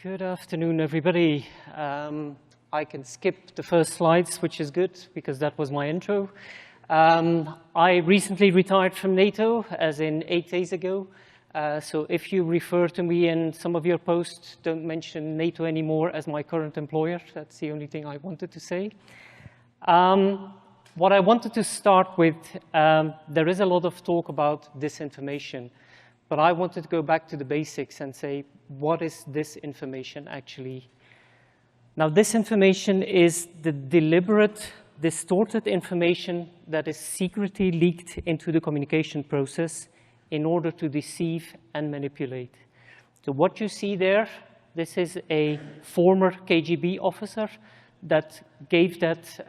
Good afternoon, everybody. I can skip the first slides, which is good, because that was my intro. I recently retired from NATO, as in 8 days ago. So if you refer to me in some of your posts, don't mention NATO anymore as my current employer. That's the only thing I wanted to say. What I wanted to start with, there is a lot of talk about disinformation. But I wanted to go back to the basics and say, what is disinformation actually? Now, disinformation is the deliberate, distorted information that is secretly leaked into the communication process in order to deceive and manipulate. So what you see there, this is a former KGB officer that gave that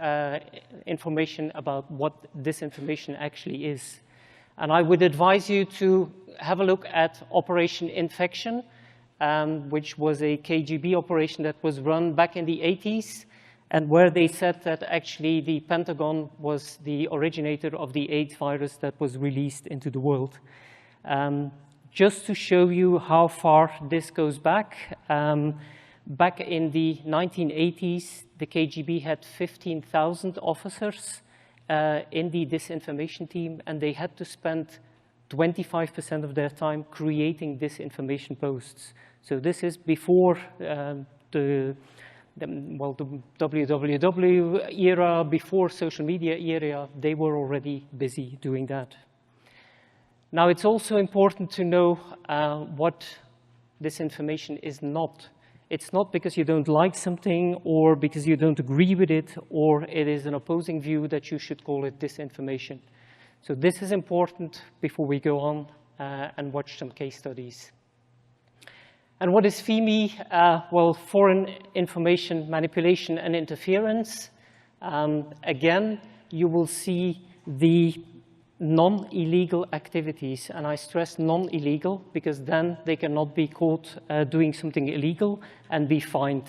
information about what disinformation actually is. And I would advise you to have a look at Operation Infection, which was a KGB operation that was run back in the 80s, and where they said that actually the Pentagon was the originator of the AIDS virus that was released into the world. Just to show you how far this goes back, back in the 1980s, the KGB had 15,000 officers in the disinformation team, and they had to spend 25% of their time creating disinformation posts. So this is before the www era, before social media era. They were already busy doing that. Now, it's also important to know what disinformation is not. It's not because you don't like something or because you don't agree with it or it is an opposing view that you should call it disinformation. So this is important before we go on and watch some case studies. And what is FIMI? Well, foreign information manipulation and interference. Again, you will see the non-illegal activities, and I stress non-illegal because then they cannot be caught doing something illegal and be fined.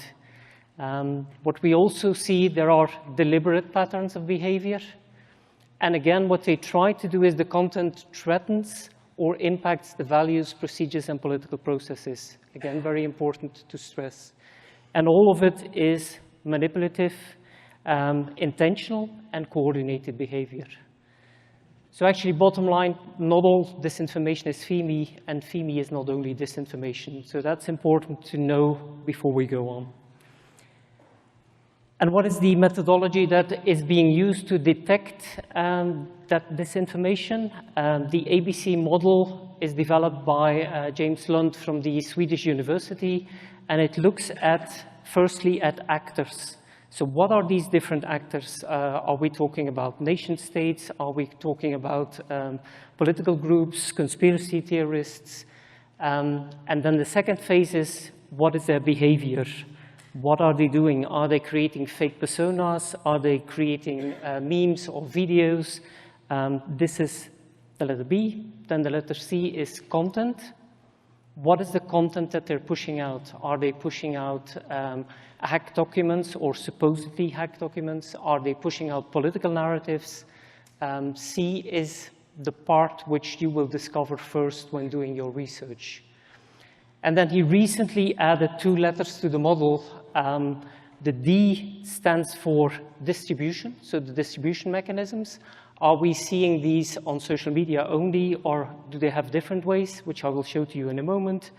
What we also see, there are deliberate patterns of behavior. And again, what they try to do is the content threatens or impacts the values, procedures, and political processes. Again, very important to stress. And all of it is manipulative, intentional, and coordinated behavior. So actually, bottom line, not all disinformation is FIMI, and FIMI is not only disinformation. So that's important to know before we go on. And what is the methodology that is being used to detect that disinformation? The ABC model is developed by James Lund from the Swedish University, and it looks at, firstly, at actors. So what are these different actors? Are we talking about nation states? Are we talking about political groups, conspiracy theorists? And then the second phase is, what is their behavior? What are they doing? Are they creating fake personas? Are they creating memes or videos? This is the letter B. Then the letter C is content. What is the content that they're pushing out? Are they pushing out hacked documents or supposedly hacked documents? Are they pushing out political narratives? C is the part which you will discover first when doing your research. And then he recently added 2 letters to the model. The D stands for distribution, so the distribution mechanisms. Are we seeing these on social media only, or do they have different ways, which I will show to you in a moment?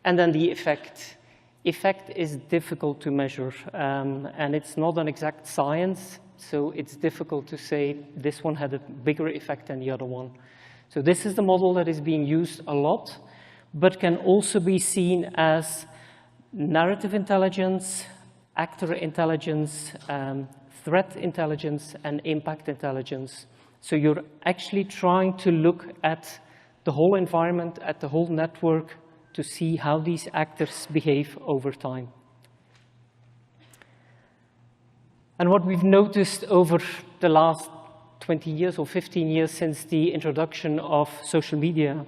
And then the effect. Effect is difficult to measure, and it's not an exact science, so it's difficult to say this one had a bigger effect than the other one. So this is the model that is being used a lot, but can also be seen as narrative intelligence, actor intelligence, threat intelligence, and impact intelligence. So you're actually trying to look at the whole environment, at the whole network, to see how these actors behave over time. And what we've noticed over the last 20 years or 15 years since the introduction of social media,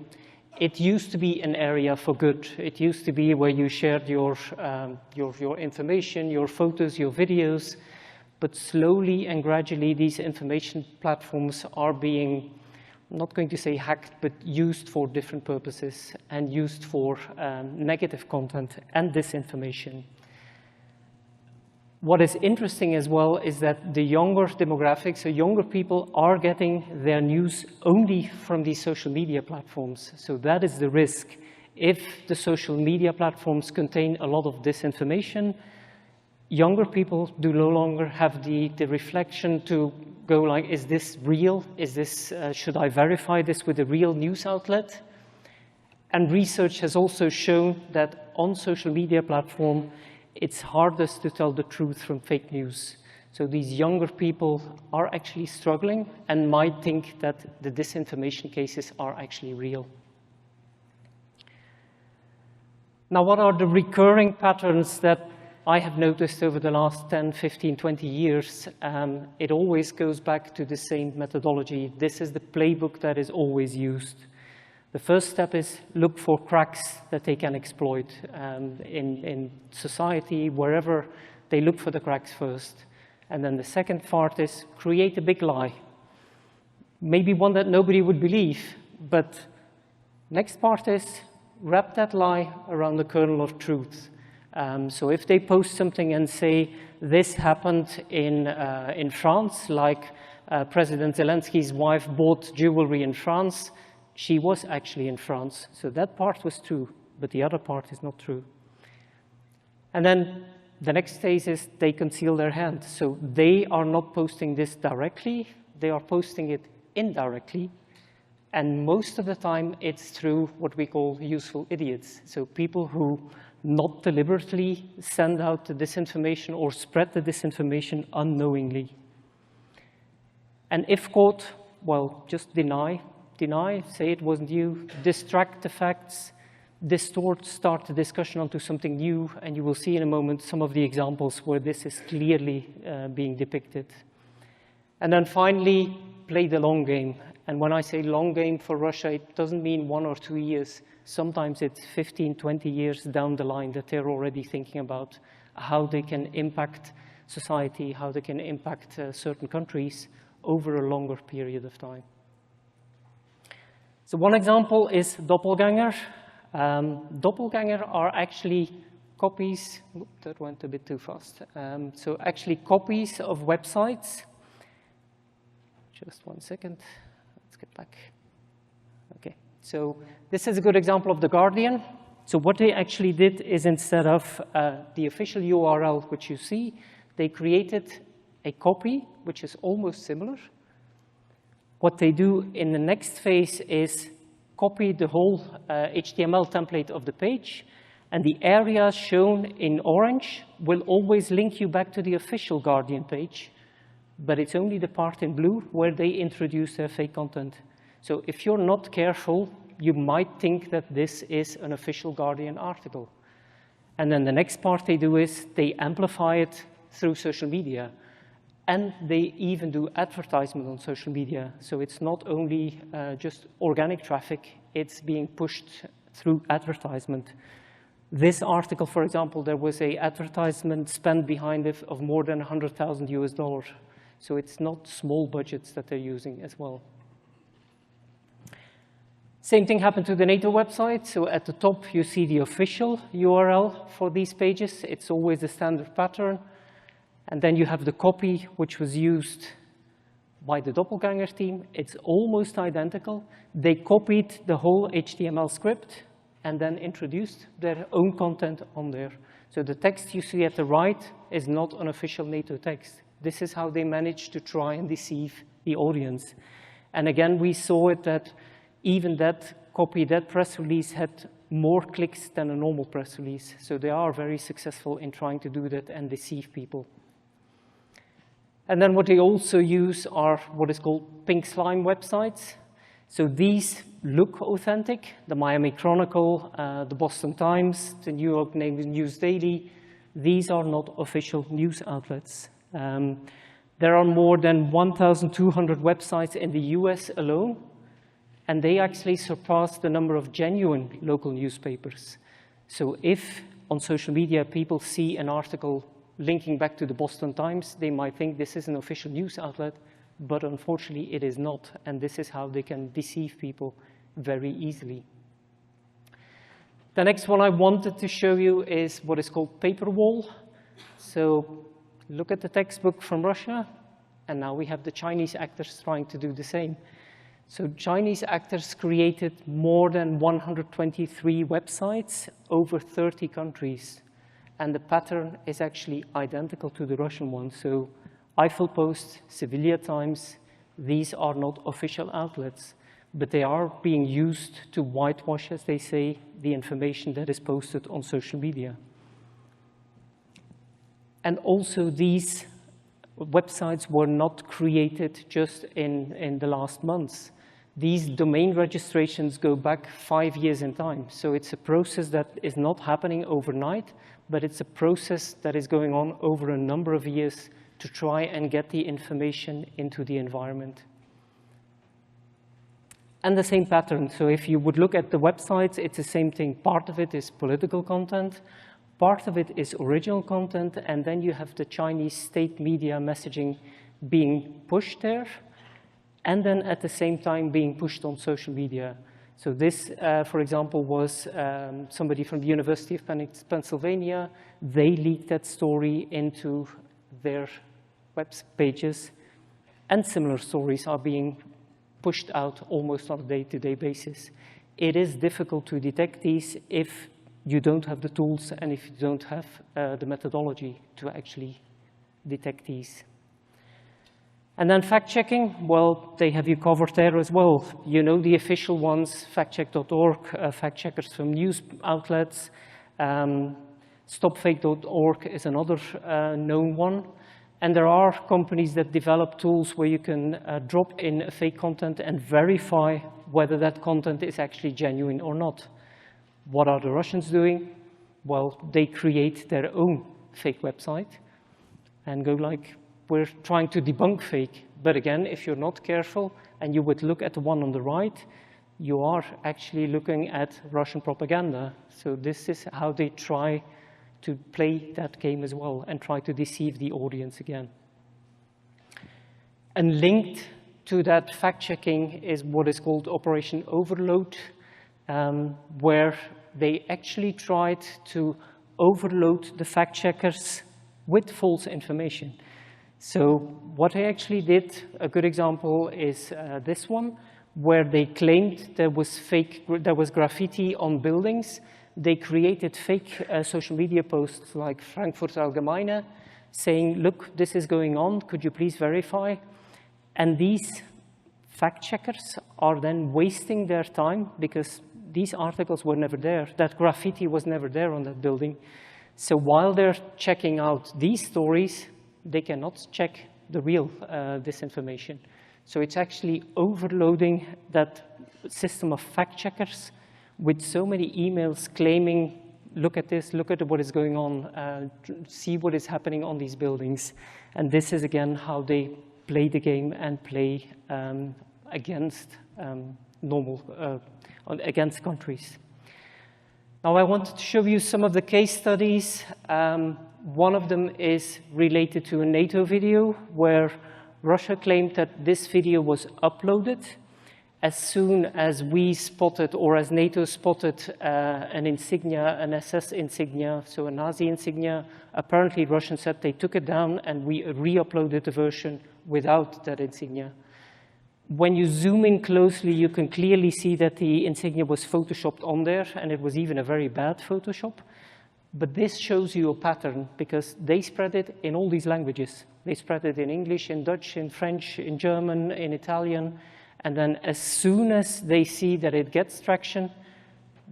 it used to be an area for good. It used to be where you shared your information, your photos, your videos. But slowly and gradually, these information platforms are being not going to say hacked, but used for different purposes and used for negative content and disinformation. What is interesting as well is that the younger demographics, so younger people are getting their news only from these social media platforms. So that is the risk. If the social media platforms contain a lot of disinformation, younger people do no longer have the reflection to go like, is this real? Is this, should I verify this with a real news outlet? And research has also shown that on social media platform, it's hardest to tell the truth from fake news. So these younger people are actually struggling and might think that the disinformation cases are actually real. Now, what are the recurring patterns that I have noticed over the last 10, 15, 20 years? It always goes back to the same methodology. This is the playbook that is always used. The first step is look for cracks that they can exploit in society, wherever they look for the cracks first. And then the second part is create a big lie. Maybe one that nobody would believe, but next part is wrap that lie around the kernel of truth. So if they post something and say, this happened in France, like President Zelensky's wife bought jewelry in France, she was actually in France. So that part was true, but the other part is not true. And then the next phase is they conceal their hand. So they are not posting this directly, they are posting it indirectly. And most of the time, it's through what we call useful idiots. So people who not deliberately send out the disinformation or spread the disinformation unknowingly. And if caught, well, just deny, say it wasn't you, distract the facts, distort, start the discussion onto something new, and you will see in a moment some of the examples where this is clearly being depicted. And then finally, play the long game. And when I say long game for Russia, it doesn't mean 1 or 2 years. Sometimes it's 15, 20 years down the line that they're already thinking about how they can impact society, how they can impact certain countries over a longer period of time. So one example is doppelganger. Doppelganger are actually copies, that went a bit too fast. So actually copies of websites. Just 1 second, let's get back. Okay, so this is a good example of The Guardian. So what they actually did is instead of the official URL, which you see, they created a copy, which is almost similar. What they do in the next phase is copy the whole HTML template of the page, and the areas shown in orange will always link you back to the official Guardian page, but it's only the part in blue where they introduce their fake content. So if you're not careful, you might think that this is an official Guardian article. And then the next part they do is they amplify it through social media. And they even do advertisement on social media. So it's not only just organic traffic, it's being pushed through advertisement. This article, for example, there was an advertisement spent behind it of more than $100,000 US. So it's not small budgets that they're using as well. Same thing happened to the NATO website. So at the top, you see the official URL for these pages. It's always the standard pattern. And then you have the copy, which was used by the doppelganger team. It's almost identical. They copied the whole HTML script and then introduced their own content on there. So the text you see at the right is not an official NATO text. This is how they managed to try and deceive the audience. And again, we saw it that even that copy, that press release had more clicks than a normal press release. So they are very successful in trying to do that and deceive people. And then what they also use are what is called pink slime websites. So these look authentic. The Miami Chronicle, the Boston Times, the New York News Daily, these are not official news outlets. There are more than 1,200 websites in the US alone, and they actually surpass the number of genuine local newspapers. So if on social media people see an article linking back to the Boston Times, they might think this is an official news outlet, but unfortunately it is not, and this is how they can deceive people very easily. The next one I wanted to show you is what is called paper wall. So look at the textbook from Russia, and now we have the Chinese actors trying to do the same. So Chinese actors created more than 123 websites over 30 countries, and the pattern is actually identical to the Russian one. So Eiffel Post, Sevilla Times, these are not official outlets, but they are being used to whitewash, as they say, the information that is posted on social media. And also these websites were not created just in the last months. These domain registrations go back 5 years in time. So it's a process that is not happening overnight, but it's a process that is going on over a number of years to try and get the information into the environment. And the same pattern. So if you would look at the websites, it's the same thing. Part of it is political content, part of it is original content, and then you have the Chinese state media messaging being pushed there, and then at the same time being pushed on social media. So this, for example, was somebody from the University of Pennsylvania. They leaked that story into their web pages, and similar stories are being pushed out almost on a day-to-day basis. It is difficult to detect these if you don't have the tools and if you don't have the methodology to actually detect these. And then fact-checking, well, they have you covered there as well. You know the official ones, factcheck.org, fact-checkers from news outlets. Stopfake.org is another known one. And there are companies that develop tools where you can drop in fake content and verify whether that content is actually genuine or not. What are the Russians doing? Well, they create their own fake website and go like, we're trying to debunk fake. But again, if you're not careful and you would look at the one on the right, you are actually looking at Russian propaganda. So this is how they try to play that game as well and try to deceive the audience again. And linked to that fact-checking is what is called Operation Overload, where they actually tried to overload the fact-checkers with false information. So what they actually did, a good example is this one, where they claimed there was graffiti on buildings. They created fake social media posts like Frankfurt Allgemeine saying, look, this is going on, could you please verify? And these fact checkers are then wasting their time because these articles were never there. That graffiti was never there on that building. So while they're checking out these stories, they cannot check the real disinformation. So it's actually overloading that system of fact checkers with so many emails claiming, look at this, look at what is going on, see what is happening on these buildings. And this is, again, how they play the game and play against against countries. Now, I wanted to show you some of the case studies. One of them is related to a NATO video where Russia claimed that this video was uploaded as soon as we spotted, or as NATO spotted, an insignia, an SS insignia, so a Nazi insignia. Apparently, Russians said they took it down and we re-uploaded the version without that insignia. When you zoom in closely, you can clearly see that the insignia was photoshopped on there, and it was even a very bad Photoshop. But this shows you a pattern, because they spread it in all these languages. They spread it in English, in Dutch, in French, in German, in Italian. And then as soon as they see that it gets traction,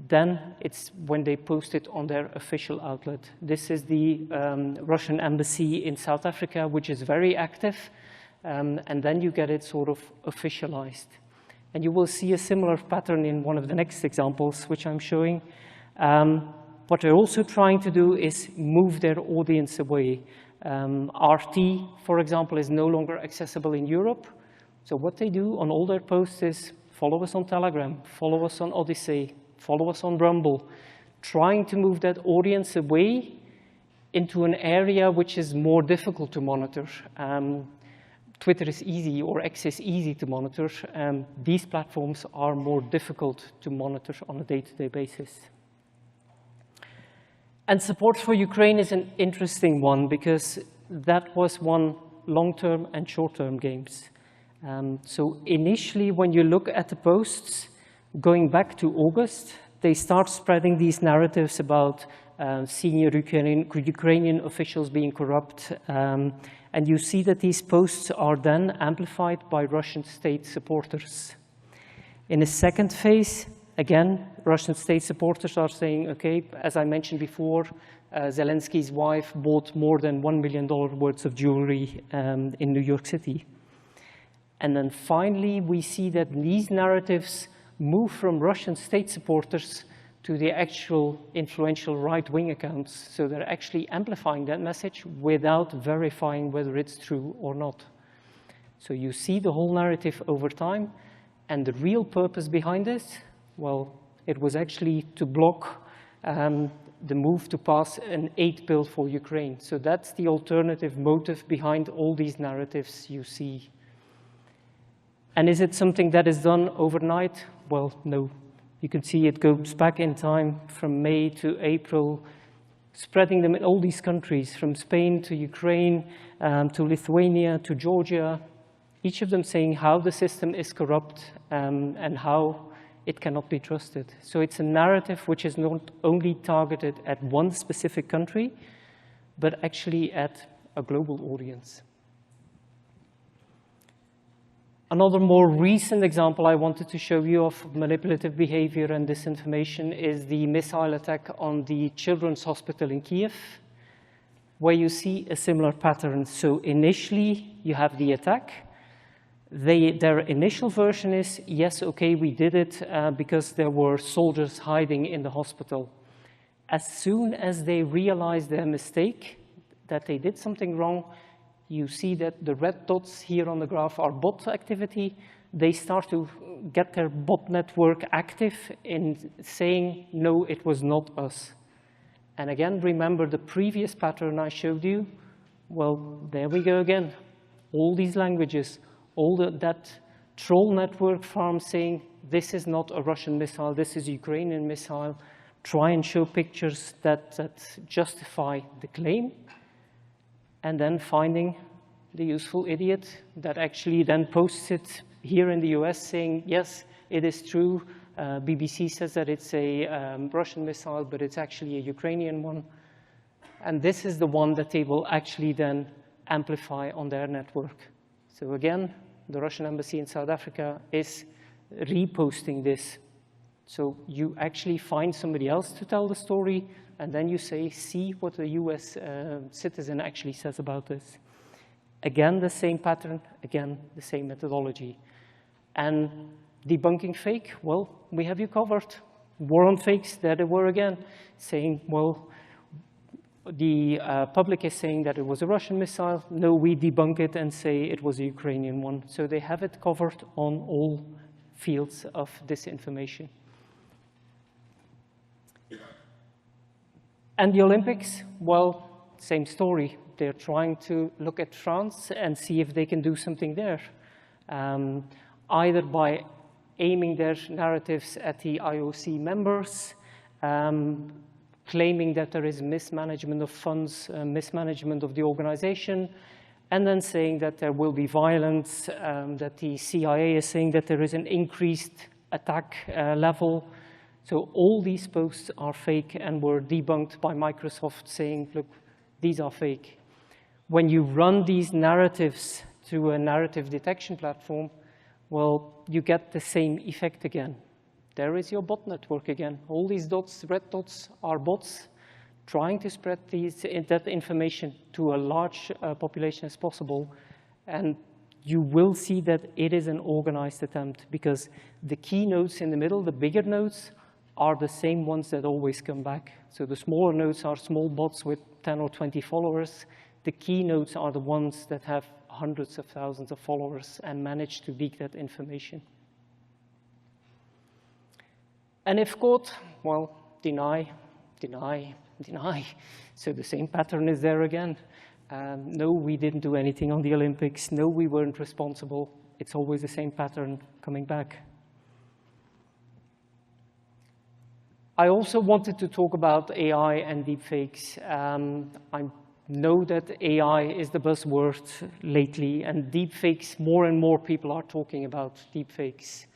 then it's when they post it on their official outlet. This is the Russian embassy in South Africa, which is very active. And then you get it sort of officialized. And you will see a similar pattern in one of the next examples, which I'm showing. What they're also trying to do is move their audience away. RT, for example, is no longer accessible in Europe. So what they do on all their posts is follow us on Telegram, follow us on Odyssey, follow us on Rumble, trying to move that audience away into an area which is more difficult to monitor. Twitter is easy or X is easy to monitor. These platforms are more difficult to monitor on a day-to-day basis. And support for Ukraine is an interesting one because that was one long-term and short-term games. So initially, when you look at the posts, going back to August, they start spreading these narratives about senior Ukrainian officials being corrupt. And you see that these posts are then amplified by Russian state supporters. In a second phase, again, Russian state supporters are saying, okay, as I mentioned before, Zelensky's wife bought more than $1 million worth of jewelry in New York City. And then finally, we see that these narratives move from Russian state supporters to the actual influential right-wing accounts. So they're actually amplifying that message without verifying whether it's true or not. So you see the whole narrative over time, and the real purpose behind this, well, it was actually to block the move to pass an aid bill for Ukraine. So that's the alternative motive behind all these narratives you see. And is it something that is done overnight? Well, no. You can see it goes back in time from May to April, spreading them in all these countries, from Spain to Ukraine, to Lithuania, to Georgia, each of them saying how the system is corrupt and how it cannot be trusted. So it's a narrative which is not only targeted at one specific country, but actually at a global audience. Another more recent example I wanted to show you of manipulative behavior and disinformation is the missile attack on the children's hospital in Kiev, where you see a similar pattern. So initially, you have the attack. Their initial version is, yes, okay, we did it because there were soldiers hiding in the hospital. As soon as they realize their mistake, that they did something wrong, you see that the red dots here on the graph are bot activity. They start to get their bot network active in saying, no, it was not us. And again, remember the previous pattern I showed you? Well, there we go again. All these languages, that troll network farm saying, this is not a Russian missile, this is a Ukrainian missile. Try and show pictures that justify the claim. And then finding the useful idiot that actually then posts it here in the US saying, yes, it is true. BBC says that it's a Russian missile, but it's actually a Ukrainian one. And this is the one that they will actually then amplify on their network. So again, the Russian embassy in South Africa is reposting this. So you actually find somebody else to tell the story, and then you say, see what the US citizen actually says about this. Again, the same pattern, again, the same methodology. And debunking fake, well, we have you covered. War on fakes, there they were again, saying, well, the public is saying that it was a Russian missile. No, we debunk it and say it was a Ukrainian one. So they have it covered on all fields of disinformation. And the Olympics, well, same story. They're trying to look at France and see if they can do something there, either by aiming their narratives at the IOC members, claiming that there is mismanagement of funds, mismanagement of the organization, and then saying that there will be violence, that the CIA is saying that there is an increased attack level. So all these posts are fake and were debunked by Microsoft saying, look, these are fake. When you run these narratives through a narrative detection platform, well, you get the same effect again. There is your bot network again. All these dots, red dots, are bots trying to spread that information to a large population as possible. And you will see that it is an organized attempt because the key nodes in the middle, the bigger nodes, are the same ones that always come back. So the smaller nodes are small bots with 10 or 20 followers. The key nodes are the ones that have hundreds of thousands of followers and manage to leak that information. And if caught, well, deny, deny, deny. So the same pattern is there again. No, we didn't do anything on the Olympics. No, we weren't responsible. It's always the same pattern coming back. I also wanted to talk about AI and deepfakes. I know that AI is the buzzword lately, and deepfakes, more and more people are talking about deepfakes.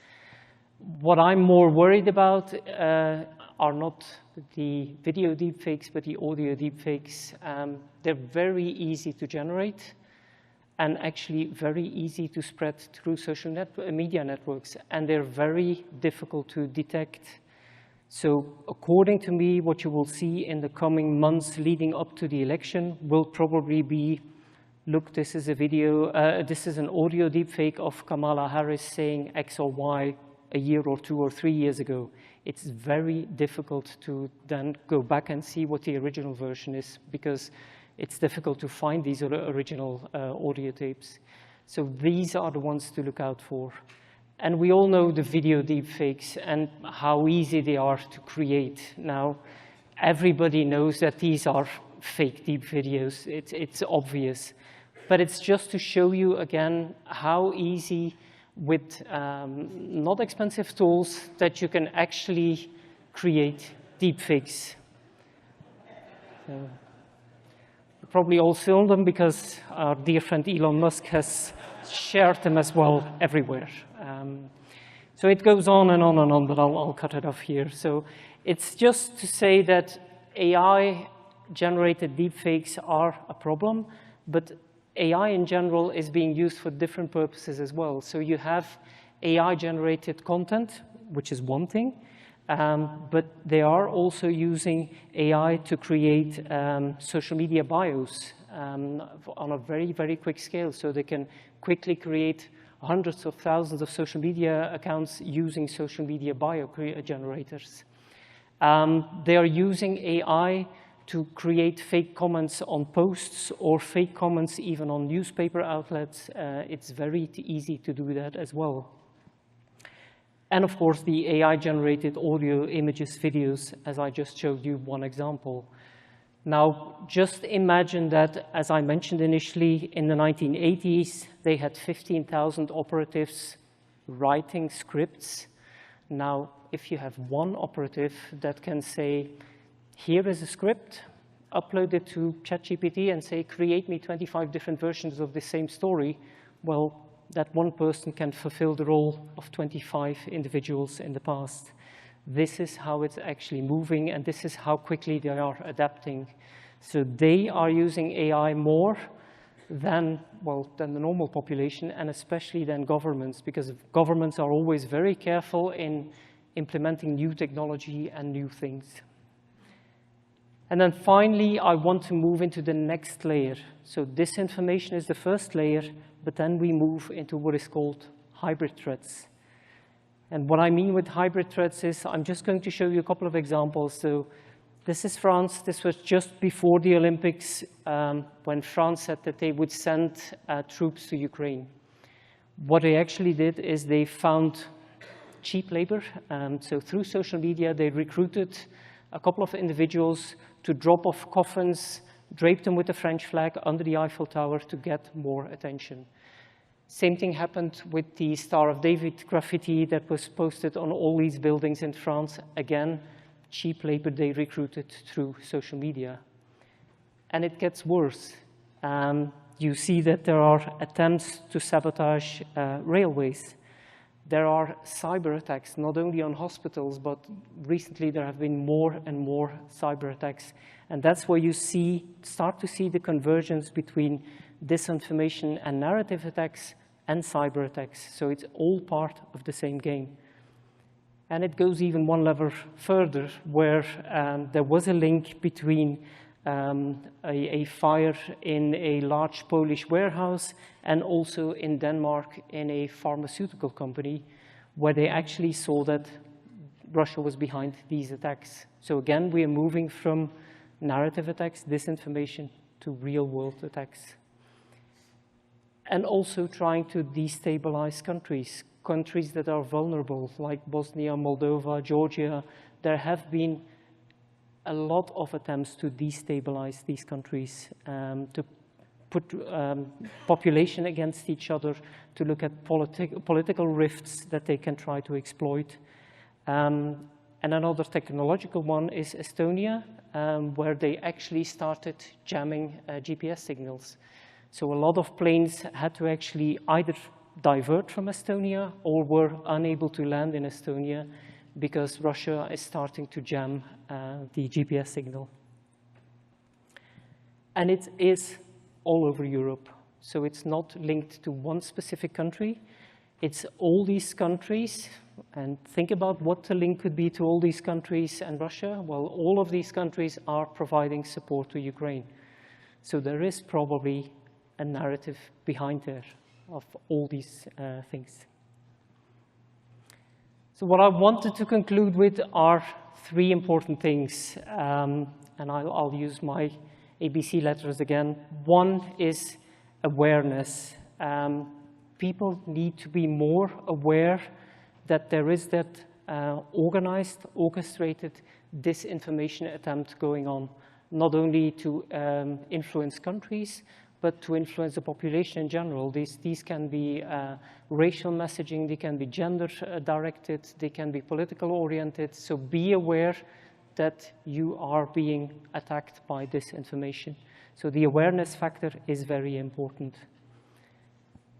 What I'm more worried about are not the video deepfakes, but the audio deepfakes. They're very easy to generate and actually very easy to spread through social media networks, and they're very difficult to detect. So according to me, what you will see in the coming months leading up to the election will probably be, look, this is a video, this is an audio deepfake of Kamala Harris saying X or Y a year or 2 or 3 years ago. It's very difficult to then go back and see what the original version is, because it's difficult to find these original audio tapes. So these are the ones to look out for. And we all know the video deepfakes and how easy they are to create. Now, everybody knows that these are fake deep videos. It's obvious. But it's just to show you again how easy with not expensive tools that you can actually create deepfakes. You probably all filmed them because our dear friend Elon Musk has shared them as well everywhere. So it goes on and on and on, but I'll cut it off here. So it's just to say that AI-generated deepfakes are a problem, but AI in general is being used for different purposes as well. So you have AI-generated content, which is one thing, but they are also using AI to create social media bios on a very, very quick scale. So they can quickly create hundreds of thousands of social media accounts using social media bio generators. They are using AI to create fake comments on posts or fake comments even on newspaper outlets. It's very easy to do that as well. And of course, the AI-generated audio, images, videos, as I just showed you one example. Now, just imagine that, as I mentioned initially, in the 1980s, they had 15,000 operatives writing scripts. Now, if you have one operative that can say, here is a script, upload it to ChatGPT and say, create me 25 different versions of the same story, well, that one person can fulfill the role of 25 individuals in the past. This is how it's actually moving, and this is how quickly they are adapting. So they are using AI more than, well, than the normal population, and especially than governments, because governments are always very careful in implementing new technology and new things. And then finally, I want to move into the next layer. So disinformation is the first layer, but then we move into what is called hybrid threats. And what I mean with hybrid threats is, I'm just going to show you a couple of examples. So this is France. This was just before the Olympics, when France said that they would send troops to Ukraine. What they actually did is they found cheap labor. So through social media, they recruited a couple of individuals to drop off coffins, drape them with the French flag under the Eiffel Tower to get more attention. Same thing happened with the Star of David graffiti that was posted on all these buildings in France. Again, cheap labor they recruited through social media. And it gets worse. You see that there are attempts to sabotage railways. There are cyber attacks, not only on hospitals, but recently there have been more and more cyber attacks. And that's where you start to see the convergence between disinformation and narrative attacks and cyber attacks. So it's all part of the same game. And it goes even one level further, where there was a link between a fire in a large Polish warehouse and also in Denmark in a pharmaceutical company, where they actually saw that Russia was behind these attacks. So again, we are moving from narrative attacks, disinformation, to real-world attacks. And also trying to destabilize countries that are vulnerable, like Bosnia, Moldova, Georgia. There have been a lot of attempts to destabilize these countries, to put population against each other, to look at political rifts that they can try to exploit. And another technological one is Estonia, where they actually started jamming GPS signals. So a lot of planes had to actually either divert from Estonia or were unable to land in Estonia because Russia is starting to jam the GPS signal. And it is all over Europe. So it's not linked to one specific country. It's all these countries. And think about what the link could be to all these countries and Russia. Well, all of these countries are providing support to Ukraine. So there is probably a narrative behind there of all these things. So what I wanted to conclude with are three important things. And I'll use my ABC letters again. One is awareness. People need to be more aware that there is that organized, orchestrated disinformation attempt going on, not only to influence countries, but to influence the population in general. These can be racial messaging, they can be gender-directed, they can be political-oriented. So be aware that you are being attacked by disinformation. So the awareness factor is very important.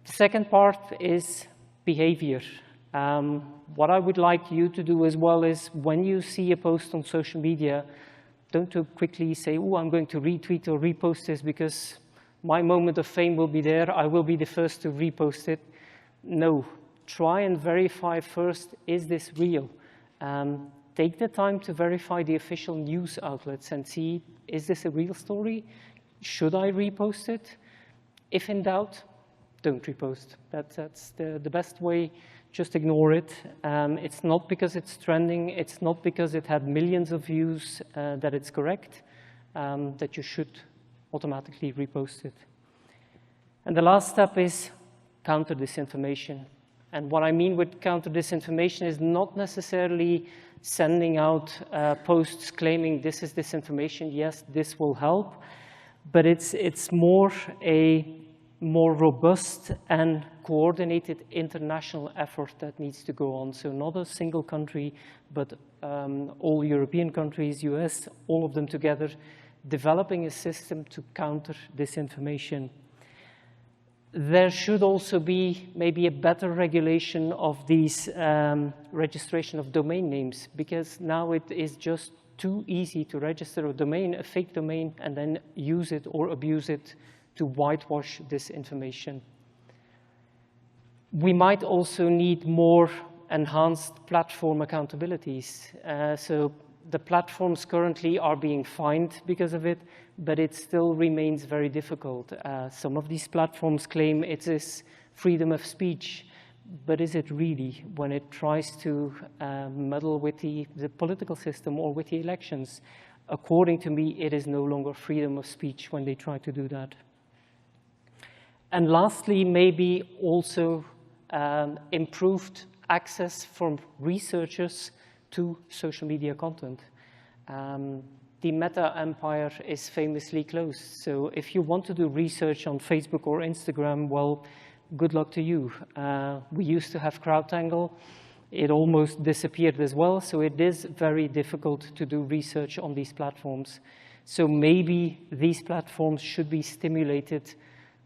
The second part is behavior. What I would like you to do as well is when you see a post on social media, don't too quickly say, oh, I'm going to retweet or repost this because my moment of fame will be there. I will be the first to repost it. No, try and verify first, is this real? Take the time to verify the official news outlets and see, is this a real story? Should I repost it? If in doubt, don't repost. That's the best way. Just ignore it. It's not because it's trending. It's not because it had millions of views that it's correct, that you should automatically repost it. And the last step is counter disinformation. And what I mean with counter disinformation is not necessarily sending out posts claiming this is disinformation. Yes, this will help, but it's more a more robust and coordinated international effort that needs to go on. So not a single country, but all European countries, US, all of them together, developing a system to counter disinformation. There should also be maybe a better regulation of these registration of domain names, because now it is just too easy to register a domain, a fake domain, and then use it or abuse it to whitewash this information. We might also need more enhanced platform accountabilities. So the platforms currently are being fined because of it, but it still remains very difficult. Some of these platforms claim it is freedom of speech, but is it really when it tries to meddle with the political system or with the elections? According to me, it is no longer freedom of speech when they try to do that. And lastly, maybe also improved access from researchers to social media content. The Meta empire is famously closed. So if you want to do research on Facebook or Instagram, well, good luck to you. We used to have CrowdTangle. It almost disappeared as well. So it is very difficult to do research on these platforms. So maybe these platforms should be stimulated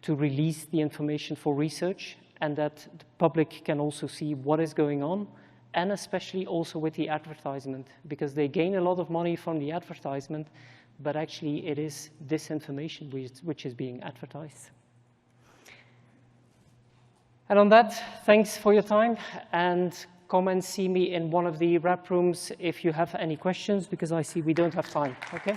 to release the information for research, and that the public can also see what is going on, and especially also with the advertisement, because they gain a lot of money from the advertisement, but actually it is disinformation which is being advertised. And on that, thanks for your time, and come and see me in one of the wrap rooms if you have any questions, because I see we don't have time, okay?